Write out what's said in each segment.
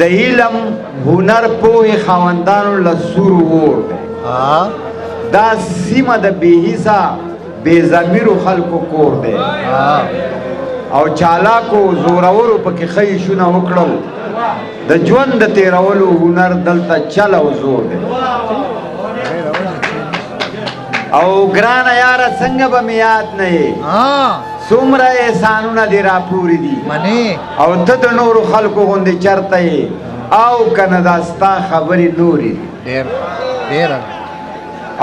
د علم هنر پوهې خاوندانو له سور وور دی دا سیمه د بې حسه بې ضمیرو خلکو کور دی او چالاکو زورورو پکې ښه ایشونه وکړل د ژوند د تېرولو هنر دلته چل او زور دی او ګرانه یاره څنګه به مې یاد نه یې څومره احسانونه دې راپورې دي او ته د نورو خلکو غوندې چرته یې او که نه دا ستا خبرې نورې دي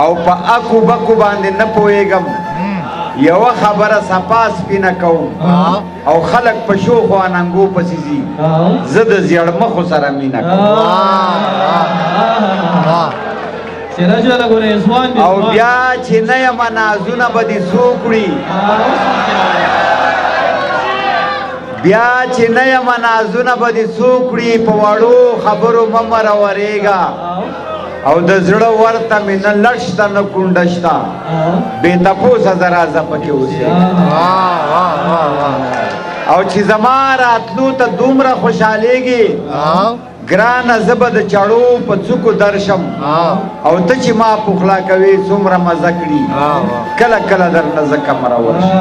او په اکو بکو باندې نه پوهېږم یوه خبره صفا سپینه کوم او خلک په شوخ او اننګو پسې ځي زه د زیړمخو سره مینه کوم او بیا چې نه یم نازونه به دې څوک وړي بیا چې نه یم نازونه به دې څوک وړي په وړو خبرو مه مرورېږه او د زړه ورته مې نه لټ شته نه کونډه شته بې تپوسه زه راځه پکې اوسېږه او چې زما راتلو ته دومره خوشحالېږي ګرانه زه به د چړو په څوکو درشم او ته چې ما پخلا کوې څومره مزه کړي کله کله درنه زه کمرور شم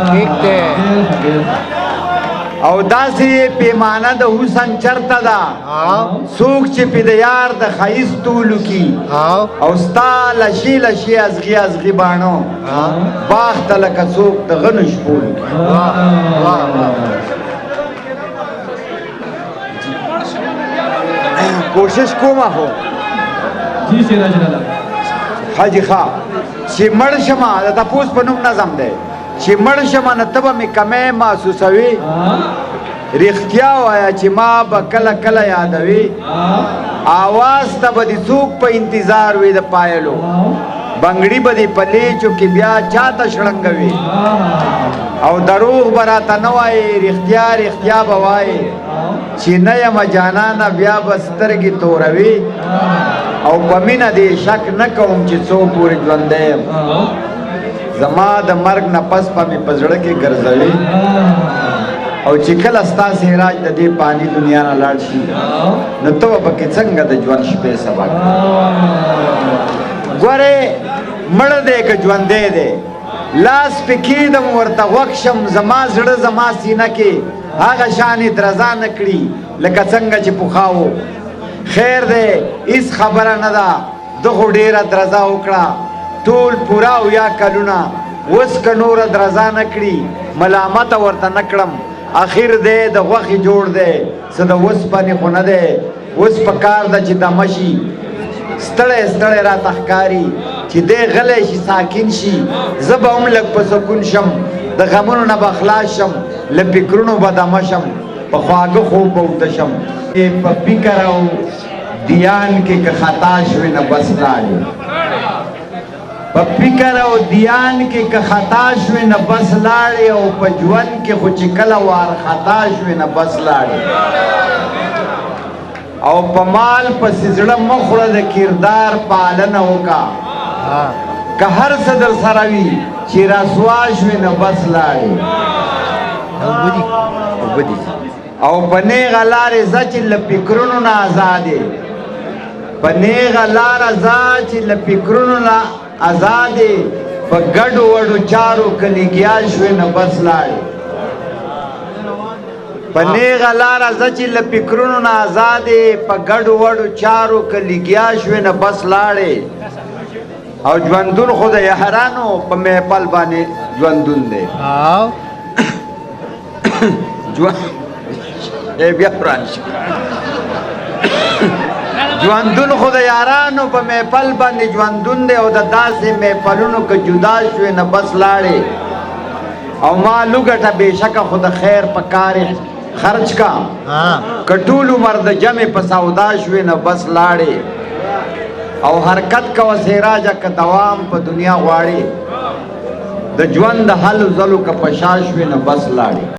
او داسې پیمانه د حسن چرته ده څوک چې پې د یار د ښایست طولو کي او ستا لشي لشي ازغي ازغي باڼو باغ ته لکه څوک د غنو شپولو کي کوشش کومه خو حاجي ښه چې مړ شمه د تپوس په نوم نظم دی چې مړ شمه نه ته به مې کمی محسوسوي رښتیا وایه چې ما به کله کله یادوي آواز ته به دې څوک په انتظار وي د پایلو بنګړي به دې په لیچو کې بیا چاته شړنګوي او دروغ به راته نه وایې رښتیا رښتیا به وایې چې نه یم جانانه بیا به سترګې توروي او په مینه دې شک نه کوم چې څو پورې ژوندی یم زما د مرګ نه پس به مې په زړه کې ګرځوي او چې کله ستاسې علاج د دې پانی دنیا نه لاړ شي نو ته به پکې څنګه د ژوند شپې سبا ګورې مړه دی که ژوندی دی لاس پې کېږدم ورته غوږ شم زما زړه زما سینه کې هغه شانې درزا نه کړي لکه څنګه چې پخوا و خیر دی هېڅ خبره نه ده ده خو ډېره درزا وکړه ټول پوره اویا کلونه اوس که نوره درزا نه کړي ملامته ورته نه کړم اخر دی د غوښې جوړ دی څه د اوسپنې خو نه دی اوس په کار ده چې دمه شي ستړی ستړی راته ښکاري چې دی غلی شي ساکن شي زه به هم لږ په سکون شم د غمونو نه به خلاص شم له فکرونو به دمه شم په خواږه خوب به اوده شم په فکر او دیان کې که خطا شوې نه بس لاړې په فکر او دیان کې که خطا شوې نه بس لاړې او په ژوند کې خو چې کله وار خطا شوې نه بس لاړې او په مال پسې زړه مه خوړه د کردار پالنه وکړه که هر څه در سره وي چې رسوا شوې نه بس لاړې او په نیغه لارې ځه چې له فکرونو نه ازادې په نیغه لاره ځه چې له فکرونو نه ازادې په ګډو وډو چارو که لګیا شوې نه بس لاړې په نیغه لاره ځه چې له فکرونو نه ازادې په ګډو وډو چارو که لګیا شوې نه بس لاړې او ژوندون خو د یارانو په محفل باندې ژوندون دی بیا پران شي ژوندون خو د یارانو په محفل باندې ژوندون دی او د داسې محفلونو که جدا شوې نه بس لاړې او ما لوګټه بېشکه خو د خیر په کار خرچ کا که ټول عمر د جمع په سودا شوې نه بس لاړې او حرکت کوه سراجه که دوام په دنیا غواړې د ژوند د حل ځلو که په شا شوې نه بس لاړې